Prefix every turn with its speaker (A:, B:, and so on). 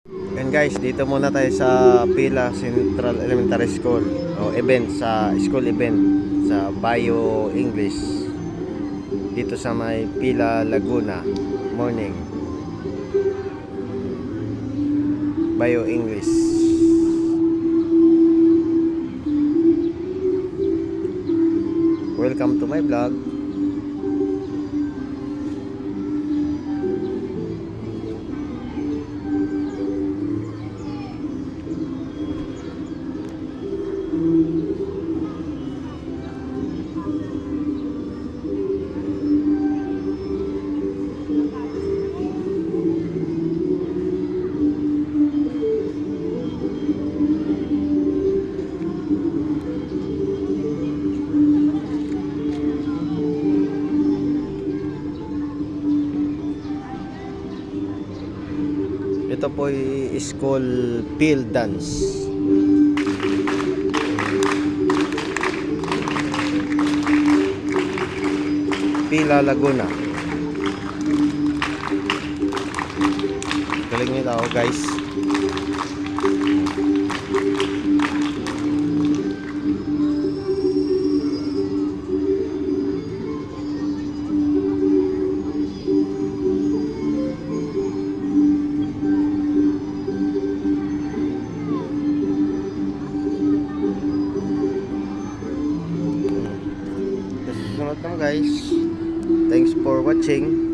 A: And guys, dito muna tayo sa Pila Central Elementary School o event, sa school event sa Bio English dito sa may Pila, Laguna. Morning Bio English. Welcome to my vlog. Ito po ay school field dance. Pila, Laguna. Galing nyo tao guys. Susunod naman guys. Thanks for watching.